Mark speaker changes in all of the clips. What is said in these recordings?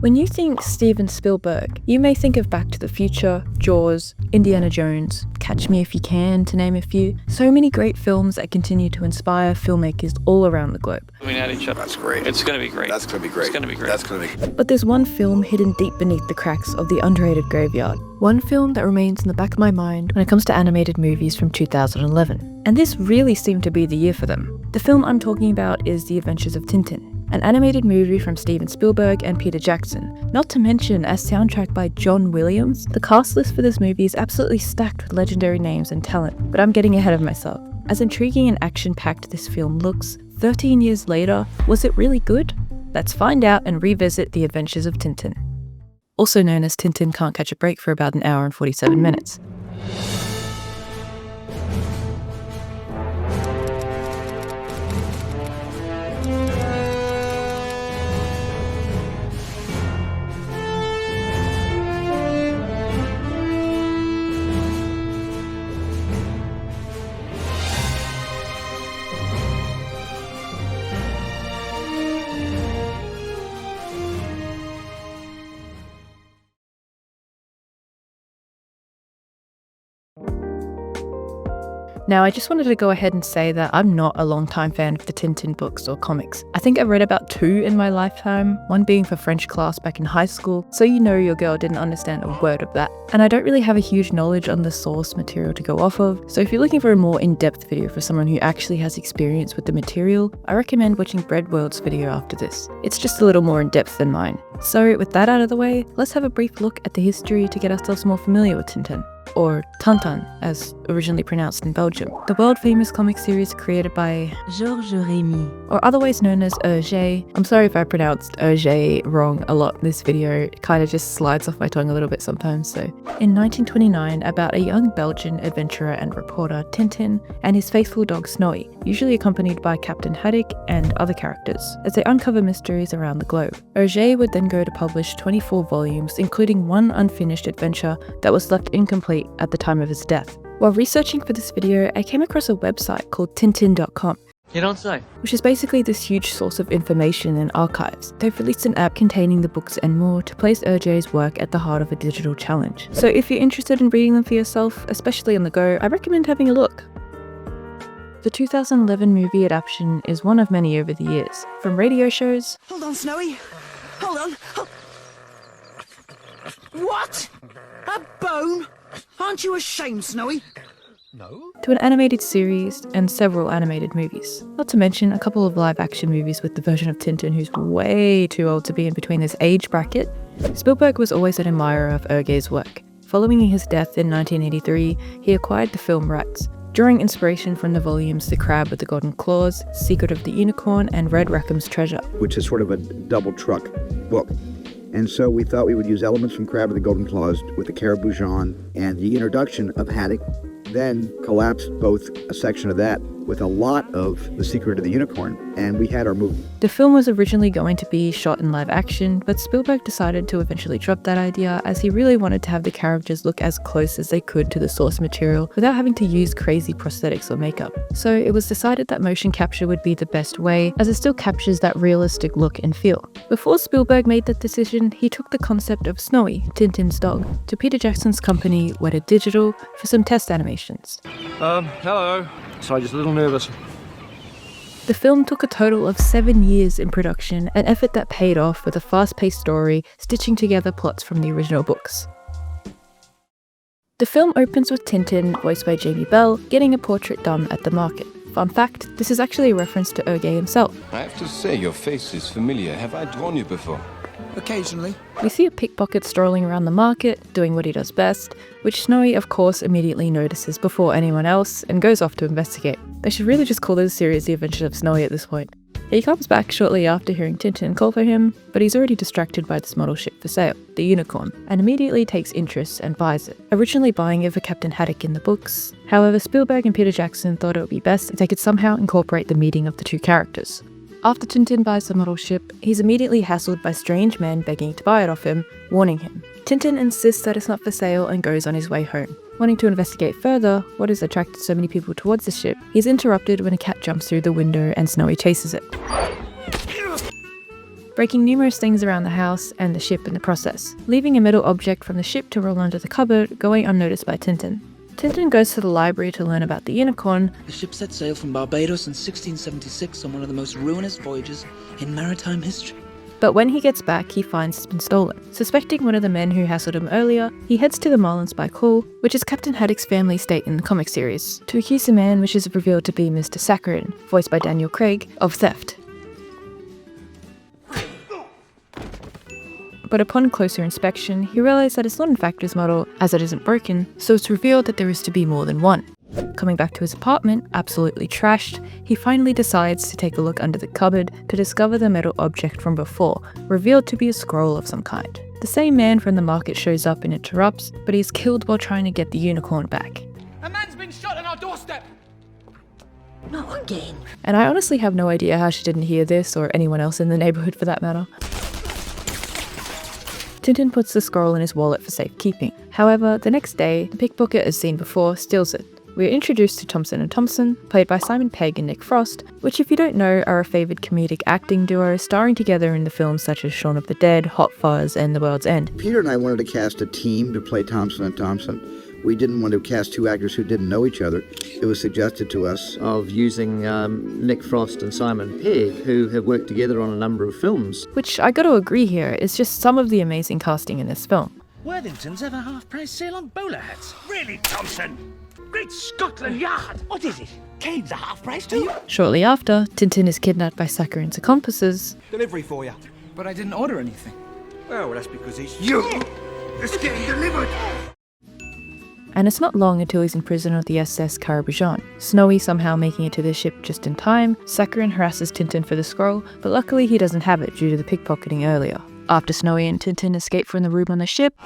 Speaker 1: When you think Steven Spielberg, you may think of Back to the Future, Jaws, Indiana Jones, Catch Me If You Can, to name a few. So many great films that continue to inspire filmmakers all around the globe.
Speaker 2: Looking at each other.
Speaker 3: That's great.
Speaker 2: It's going to be great.
Speaker 3: That's going to be great.
Speaker 2: It's going to be great.
Speaker 3: That's going to be.
Speaker 1: But there's one film hidden deep beneath the cracks of the underrated graveyard. One film that remains in the back of my mind when it comes to animated movies from 2011. And this really seemed to be the year for them. The film I'm talking about is The Adventures of Tintin, an animated movie from Steven Spielberg and Peter Jackson, not to mention a soundtrack by John Williams. The cast list for this movie is absolutely stacked with legendary names and talent, but I'm getting ahead of myself. As intriguing and action-packed this film looks, 13 years later, was it really good? Let's find out and revisit The Adventures of Tintin. Also known as Tintin Can't Catch a Break for about an hour and 47 minutes. Now, I just wanted to go ahead and say that I'm not a long-time fan of the Tintin books or comics. I think I've read about 2 in my lifetime, one being for French class back in high school, so you know your girl didn't understand a word of that. And I don't really have a huge knowledge on the source material to go off of, so if you're looking for a more in-depth video for someone who actually has experience with the material, I recommend watching Breadworld's video after this. It's just a little more in-depth than mine. So with that out of the way, let's have a brief look at the history to get ourselves more familiar with Tintin. Or Tintin, as originally pronounced in Belgium. The world-famous comic series created by
Speaker 4: Georges Rémy,
Speaker 1: or otherwise known as Hergé. I'm sorry if I pronounced Hergé wrong a lot in this video, it kind of just slides off my tongue a little bit sometimes. So, in 1929, about a young Belgian adventurer and reporter, Tintin, and his faithful dog Snowy, usually accompanied by Captain Haddock and other characters, as they uncover mysteries around the globe. Hergé would then go to publish 24 volumes, including one unfinished adventure that was left incomplete at the time of his death. While researching for this video, I came across a website called Tintin.com.
Speaker 2: You don't say.
Speaker 1: Which is basically this huge source of information and archives. They've released an app containing the books and more to place Hergé's work at the heart of a digital challenge. So if you're interested in reading them for yourself, especially on the go, I recommend having a look. The 2011 movie Adaptation is one of many over the years. From radio shows...
Speaker 4: Hold on, Snowy. Hold on. What? A bone? Aren't you ashamed, Snowy?
Speaker 3: No.
Speaker 1: To an animated series and several animated movies. Not to mention a couple of live-action movies with the version of Tintin who's way too old to be in between this age bracket. Spielberg was always an admirer of Hergé's work. Following his death in 1983, he acquired the film rights, drawing inspiration from the volumes The Crab with the Golden Claws, Secret of the Unicorn, and Red Rackham's Treasure.
Speaker 5: Which is sort of a double truck book. And so we thought we would use elements from Crab with the Golden Claws with the Caribou Jean and the introduction of Haddock, then collapse both a section of that with a lot of The Secret of the Unicorn, and we had our movie.
Speaker 1: The film was originally going to be shot in live action, but Spielberg decided to eventually drop that idea as he really wanted to have the characters look as close as they could to the source material without having to use crazy prosthetics or makeup. So it was decided that motion capture would be the best way, as it still captures that realistic look and feel. Before Spielberg made that decision, he took the concept of Snowy, Tintin's dog, to Peter Jackson's company, Weta Digital, for some test animations.
Speaker 6: Hello. Sorry, just a little nervous.
Speaker 1: The film took a total of 7 years in production, an effort that paid off with a fast-paced story, stitching together plots from the original books. The film opens with Tintin, voiced by Jamie Bell, getting a portrait done at the market. Fun fact, this is actually a reference to Hergé himself.
Speaker 7: I have to say, your face is familiar. Have I drawn you before?
Speaker 4: Occasionally.
Speaker 1: We see a pickpocket strolling around the market, doing what he does best, which Snowy of course immediately notices before anyone else and goes off to investigate. They should really just call this series The Adventures of Snowy at this point. He comes back shortly after hearing Tintin call for him, but he's already distracted by this model ship for sale, the Unicorn, and immediately takes interest and buys it, originally buying it for Captain Haddock in the books. However, Spielberg and Peter Jackson thought it would be best if they could somehow incorporate the meeting of the two characters. After Tintin buys the model ship, he's immediately hassled by strange men begging to buy it off him, warning him. Tintin insists that it's not for sale and goes on his way home. Wanting to investigate further what has attracted so many people towards the ship, he's interrupted when a cat jumps through the window and Snowy chases it. breaking numerous things around the house and the ship in the process, leaving a metal object from the ship to roll under the cupboard, going unnoticed by Tintin. Tintin goes to the library to learn about the unicorn.
Speaker 2: The ship set sail from Barbados in 1676 on one of the most ruinous voyages in maritime history.
Speaker 1: But when he gets back, he finds it's been stolen. Suspecting one of the men who hassled him earlier, he heads to the Marlins by Call, which is Captain Haddock's family estate in the comic series, to accuse the man, which is revealed to be Mr. Sakharine, voiced by Daniel Craig, of theft. But upon closer inspection, he realizes that it's not in fact his model, as it isn't broken, so it's revealed that there is to be more than one. Coming back to his apartment, absolutely trashed, he finally decides to take a look under the cupboard to discover the metal object from before, revealed to be a scroll of some kind. The same man from the market shows up and interrupts, but he's killed while trying to get the unicorn back.
Speaker 3: A man's been shot on our doorstep!
Speaker 4: Not again.
Speaker 1: And I honestly have no idea how she didn't hear this, or anyone else in the neighborhood for that matter. Tintin puts the scroll in his wallet for safekeeping. However, the next day, the pickpocket, as seen before, steals it. We are introduced to Thompson & Thompson, played by Simon Pegg and Nick Frost, which if you don't know are a favoured comedic acting duo starring together in the films such as Shaun of the Dead, Hot Fuzz and The World's End.
Speaker 5: Peter and I wanted to cast a team to play Thompson & Thompson. We didn't want to cast two actors who didn't know each other. It was suggested to us
Speaker 8: of using Nick Frost and Simon Pegg, who have worked together on a number of films.
Speaker 1: Which I gotta agree here is just some of the amazing casting in this film.
Speaker 4: Worthington's have a half-price sale on bowler hats.
Speaker 3: Really, Thompson? Great Scotland Yard!
Speaker 4: What is it? Cane's a half-price too?
Speaker 1: Shortly after, Tintin is kidnapped by Sakharine's accomplices.
Speaker 6: Delivery for you.
Speaker 3: But I didn't order anything.
Speaker 6: Well, that's because it's you that's getting delivered.
Speaker 1: And it's not long until he's in prison of the SS Attribution. Snowy somehow making it to the ship just in time, Sakharine harasses Tintin for the scroll, but luckily he doesn't have it due to the pickpocketing earlier. After Snowy and Tintin escape from the room on the ship,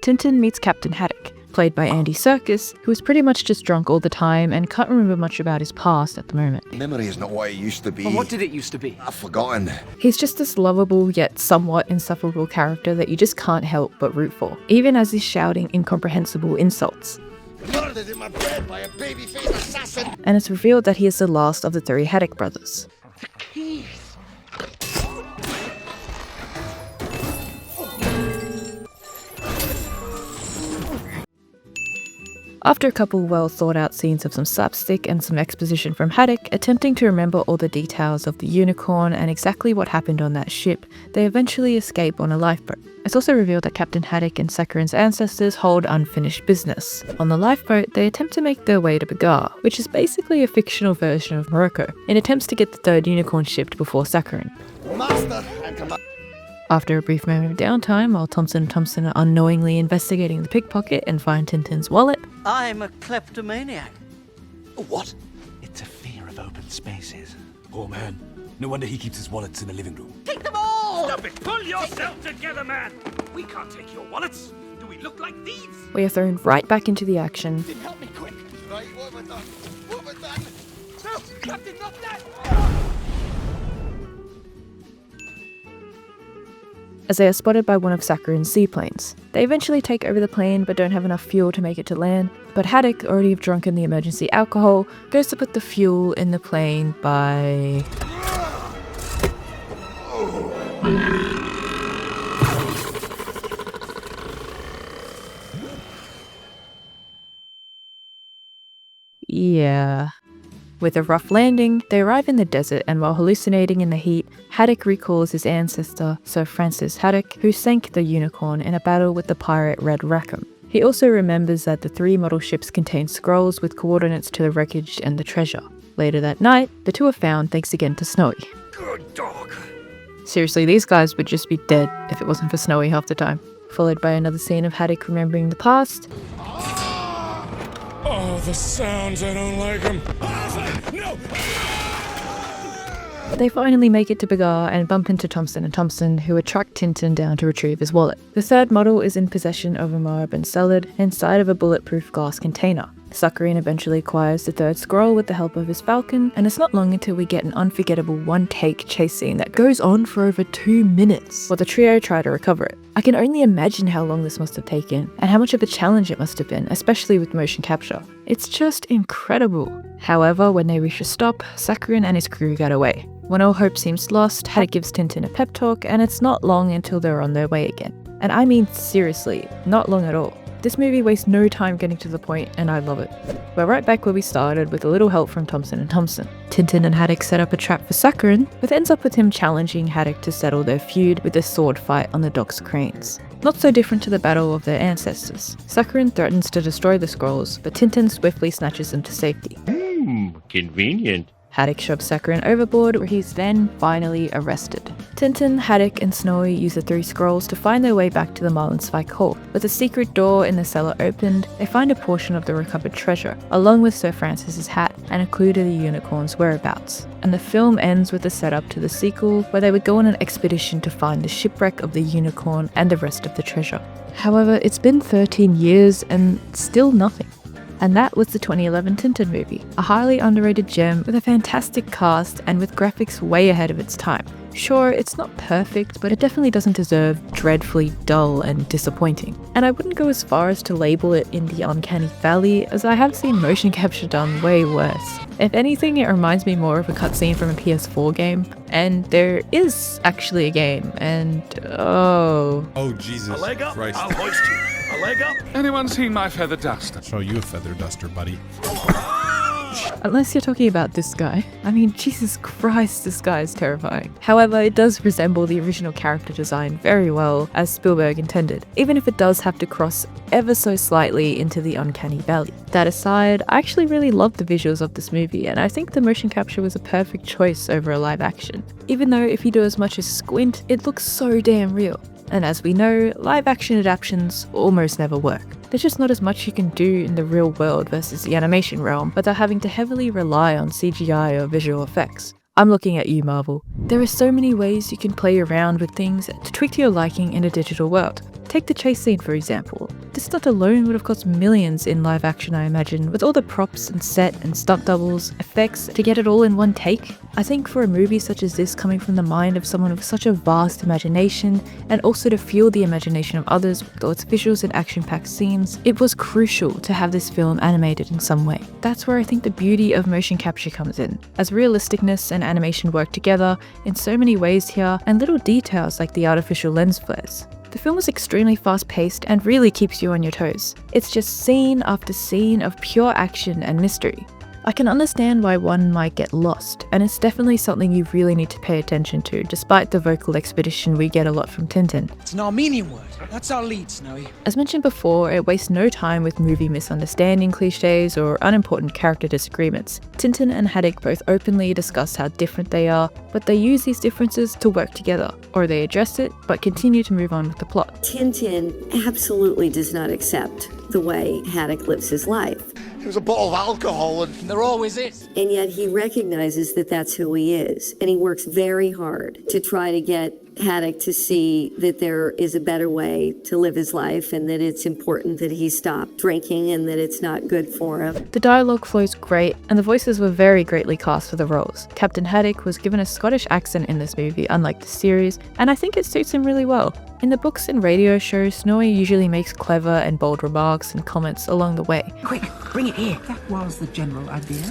Speaker 1: Tintin meets Captain Haddock, played by Andy Serkis, who is pretty much just drunk all the time and can't remember much about his past at the moment.
Speaker 9: Memory is not what it used to be.
Speaker 3: Well, what did it used to be?
Speaker 9: I've forgotten.
Speaker 1: He's just this lovable yet somewhat insufferable character that you just can't help but root for, even as he's shouting incomprehensible insults.
Speaker 9: Murdered in my bed by a baby-faced assassin!
Speaker 1: And it's revealed that he is the last of the three Haddock brothers. After a couple well thought out scenes of some slapstick and some exposition from Haddock attempting to remember all the details of the unicorn and exactly what happened on that ship, they eventually escape on a lifeboat. It's also revealed that Captain Haddock and Sakharine's ancestors hold unfinished business. On the lifeboat, they attempt to make their way to Bagar, which is basically a fictional version of Morocco, in attempts to get the third unicorn shipped before Sakharine.
Speaker 9: Master and commander.
Speaker 1: After a brief moment of downtime, while Thompson and Thompson are unknowingly investigating the pickpocket and find Tintin's wallet,
Speaker 4: I'm a kleptomaniac.
Speaker 9: What?
Speaker 10: It's a fear of open spaces. Poor man. No wonder he keeps his wallets in the living room.
Speaker 4: Take them all!
Speaker 3: Stop it! Pull yourself together, man! We can't take your wallets. Do we look like thieves?
Speaker 1: we are thrown right back into the action.
Speaker 9: Help me quick. Right, what have I done? What have I done?
Speaker 3: No! Captain, not that!
Speaker 1: As they are spotted by one of Sakharine's seaplanes. They eventually take over the plane but don't have enough fuel to make it to land, but Haddock, already drunken the emergency alcohol, goes to put the fuel in the plane by... Yeah. With a rough landing, they arrive in the desert, and while hallucinating in the heat, Haddock recalls his ancestor, Sir Francis Haddock, who sank the Unicorn in a battle with the pirate Red Rackham. He also remembers that the three model ships contain scrolls with coordinates to the wreckage and the treasure. Later that night, the two are found thanks again to Snowy.
Speaker 3: Good dog.
Speaker 1: Seriously, these guys would just be dead if it wasn't for Snowy half the time. Followed by another scene of Haddock remembering the past.
Speaker 10: Oh, the sounds, I don't like them. No!
Speaker 1: They finally make it to Bagar and bump into Thompson & Thompson, who had tracked Tintin down to retrieve his wallet. The third model is in possession of Omar bin Salad inside of a bulletproof glass container. Sakharine eventually acquires the third scroll with the help of his falcon, and it's not long until we get an unforgettable one-take chase scene that goes on for over 2 minutes while the trio try to recover it. I can only imagine how long this must have taken, and how much of a challenge it must have been, especially with motion capture. It's just incredible. However, when they reach a stop, Sakharine and his crew get away. When all hope seems lost, Haddock gives Tintin a pep talk, and it's not long until they're on their way again. And I mean seriously, not long at all. This movie wastes no time getting to the point, and I love it. We're right back where we started with a little help from Thompson and Thompson. Tintin and Haddock set up a trap for Sakharine, but ends up with him challenging Haddock to settle their feud with a sword fight on the dock's cranes. Not so different to the battle of their ancestors. Sakharine threatens to destroy the scrolls, but Tintin swiftly snatches them to safety.
Speaker 11: Convenient.
Speaker 1: Haddock shoves Sakharine overboard, where he's then finally arrested. Tintin, Haddock, and Snowy use the 3 scrolls to find their way back to the Marlinspike Hall. With a secret door in the cellar opened, they find a portion of the recovered treasure, along with Sir Francis's hat, and a clue to the unicorn's whereabouts. And the film ends with a setup to the sequel, where they would go on an expedition to find the shipwreck of the unicorn and the rest of the treasure. However, it's been 13 years and still nothing. And that was the 2011 Tintin movie, a highly underrated gem with a fantastic cast and with graphics way ahead of its time. Sure, it's not perfect, but it definitely doesn't deserve dreadfully dull and disappointing. And I wouldn't go as far as to label it in the uncanny valley, as I have seen motion capture done way worse. If anything, it reminds me more of a cutscene from a PS4 game, and there is actually a game, and oh
Speaker 6: Jesus
Speaker 3: A leg up,
Speaker 6: Christ.
Speaker 3: I'll hoist you. A leg up.
Speaker 10: Anyone seen my feather duster?
Speaker 6: Show you a feather duster, buddy.
Speaker 1: Unless you're talking about this guy. I mean, Jesus Christ, this guy is terrifying. However, it does resemble the original character design very well, as Spielberg intended, even if it does have to cross ever so slightly into the uncanny valley. That aside, I actually really loved the visuals of this movie, and I think the motion capture was a perfect choice over a live action. Even though if you do as much as squint, it looks so damn real. And as we know, live action adaptations almost never work. There's just not as much you can do in the real world versus the animation realm without having to heavily rely on CGI or visual effects. I'm looking at you, Marvel. There are so many ways you can play around with things to tweak to your liking in a digital world. Take the chase scene for example. This stunt alone would have cost millions in live action, I imagine, with all the props and set and stunt doubles, effects, to get it all in one take. I think for a movie such as this coming from the mind of someone with such a vast imagination, and also to fuel the imagination of others with all its visuals and action-packed scenes, it was crucial to have this film animated in some way. That's where I think the beauty of motion capture comes in, as realisticness and animation work together in so many ways here, and little details like the artificial lens flares. The film is extremely fast-paced and really keeps you on your toes. It's just scene after scene of pure action and mystery. I can understand why one might get lost, and it's definitely something you really need to pay attention to, despite the vocal expedition we get a lot from Tintin.
Speaker 2: It's an Armenian word. That's our lead, Snowy.
Speaker 1: As mentioned before, it wastes no time with movie misunderstanding cliches or unimportant character disagreements. Tintin and Haddock both openly discuss how different they are, but they use these differences to work together, or they address it but continue to move on with the plot.
Speaker 12: Tintin absolutely does not accept the way Haddock lives his life.
Speaker 9: It was a bottle of alcohol and
Speaker 2: There always is.
Speaker 12: And yet he recognizes that that's who he is. And he works very hard to try to get Haddock to see that there is a better way to live his life, and that it's important that he stop drinking and that it's not good for him.
Speaker 1: The dialogue flows great, and the voices were very greatly cast for the roles. Captain Haddock was given a Scottish accent in this movie, unlike the series, and I think it suits him really well. In the books and radio shows, Snowy usually makes clever and bold remarks and comments along the way.
Speaker 4: Quick, bring it here. That was the general idea.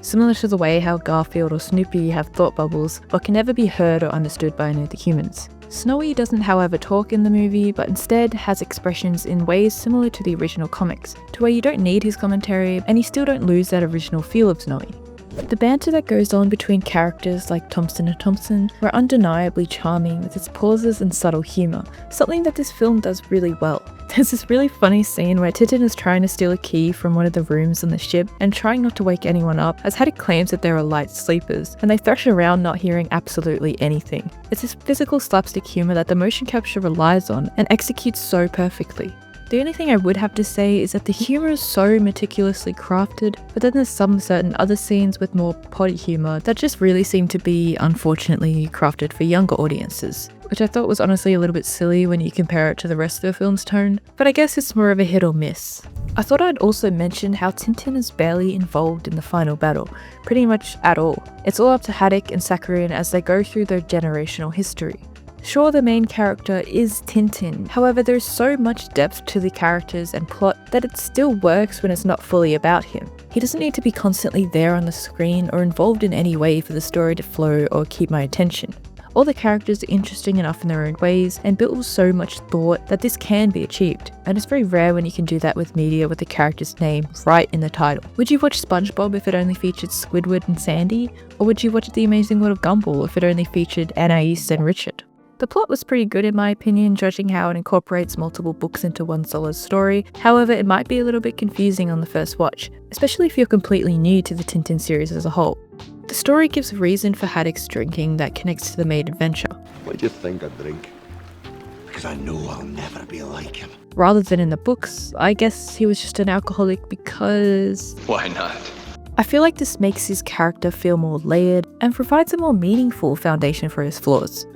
Speaker 1: Similar to the way how Garfield or Snoopy have thought bubbles, but can never be heard or understood by any of the humans. Snowy doesn't however talk in the movie, but instead has expressions in ways similar to the original comics, to where you don't need his commentary, and you still don't lose that original feel of Snowy. The banter that goes on between characters like Thompson and Thompson were undeniably charming with its pauses and subtle humour, something that this film does really well. There's this really funny scene where Tintin is trying to steal a key from one of the rooms on the ship and trying not to wake anyone up, as Haddock claims that there are light sleepers, and they thrash around not hearing absolutely anything. It's this physical slapstick humour that the motion capture relies on and executes so perfectly. The only thing I would have to say is that the humour is so meticulously crafted, but then there's some certain other scenes with more potty humour that just really seem to be, unfortunately, crafted for younger audiences, which I thought was honestly a little bit silly when you compare it to the rest of the film's tone, but I guess it's more of a hit or miss. I thought I'd also mention how Tintin is barely involved in the final battle, pretty much at all. It's all up to Haddock and Saccharine as they go through their generational history. Sure, the main character is Tintin, however there's so much depth to the characters and plot that it still works when it's not fully about him. He doesn't need to be constantly there on the screen or involved in any way for the story to flow or keep my attention. All the characters are interesting enough in their own ways and built with so much thought that this can be achieved, and it's very rare when you can do that with media with the character's name right in the title. Would you watch SpongeBob if it only featured Squidward and Sandy? Or would you watch The Amazing World of Gumball if it only featured Anais and Richard? The plot was pretty good in my opinion, judging how it incorporates multiple books into one solid story. However, it might be a little bit confusing on the first watch, especially if you're completely new to the Tintin series as a whole. The story gives a reason for Haddock's drinking that connects to the main adventure.
Speaker 6: Why do you think I drink? Because I know I'll never be like him.
Speaker 1: Rather than in the books, I guess he was just an alcoholic because...
Speaker 7: Why not?
Speaker 1: I feel like this makes his character feel more layered and provides a more meaningful foundation for his flaws.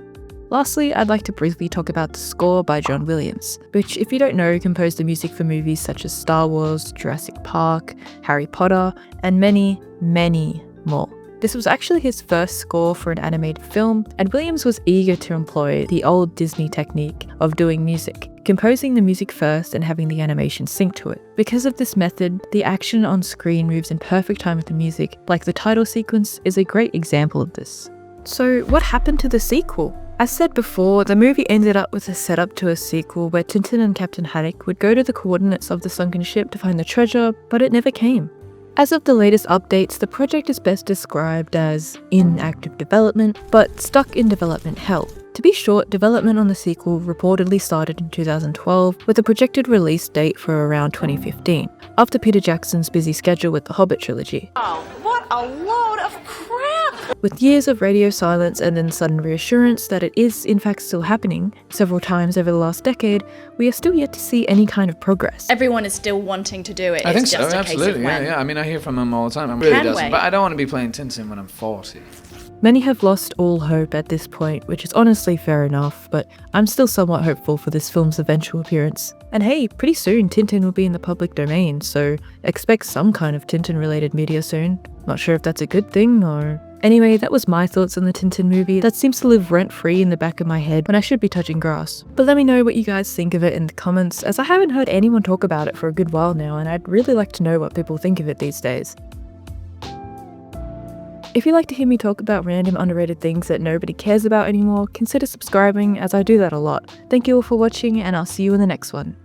Speaker 1: Lastly, I'd like to briefly talk about the score by John Williams, which, if you don't know, composed the music for movies such as Star Wars, Jurassic Park, Harry Potter, and many, many more. This was actually his first score for an animated film, and Williams was eager to employ the old Disney technique of doing music, composing the music first and having the animation sync to it. Because of this method, the action on screen moves in perfect time with the music, like the title sequence is a great example of this. So what happened to the sequel? As said before, the movie ended up with a setup to a sequel where Tintin and Captain Haddock would go to the coordinates of the sunken ship to find the treasure, but it never came. As of the latest updates, the project is best described as in active development, but stuck in development hell. To be short, development on the sequel reportedly started in 2012 with a projected release date for around 2015, after Peter Jackson's busy schedule with the Hobbit trilogy.
Speaker 13: Oh, what a load of crap!
Speaker 1: With years of radio silence and then sudden reassurance that it is in fact still happening several times over the last decade, we are still yet to see any kind of progress.
Speaker 13: Everyone is still wanting to do it.
Speaker 14: I think
Speaker 13: it's
Speaker 14: so,
Speaker 13: just a
Speaker 14: absolutely.
Speaker 13: case of when.
Speaker 14: Yeah. I mean, I hear from them all the time. I'm really
Speaker 13: Can
Speaker 14: doesn't,
Speaker 13: we?
Speaker 14: but I don't want to be playing Tintin when I'm 40.
Speaker 1: Many have lost all hope at this point, which is honestly fair enough, but I'm still somewhat hopeful for this film's eventual appearance. And hey, pretty soon Tintin will be in the public domain, so expect some kind of Tintin-related media soon. Not sure if that's a good thing or... Anyway, that was my thoughts on the Tintin movie that seems to live rent-free in the back of my head when I should be touching grass. But let me know what you guys think of it in the comments, as I haven't heard anyone talk about it for a good while now, and I'd really like to know what people think of it these days. If you'd like to hear me talk about random underrated things that nobody cares about anymore, consider subscribing, as I do that a lot. Thank you all for watching, and I'll see you in the next one.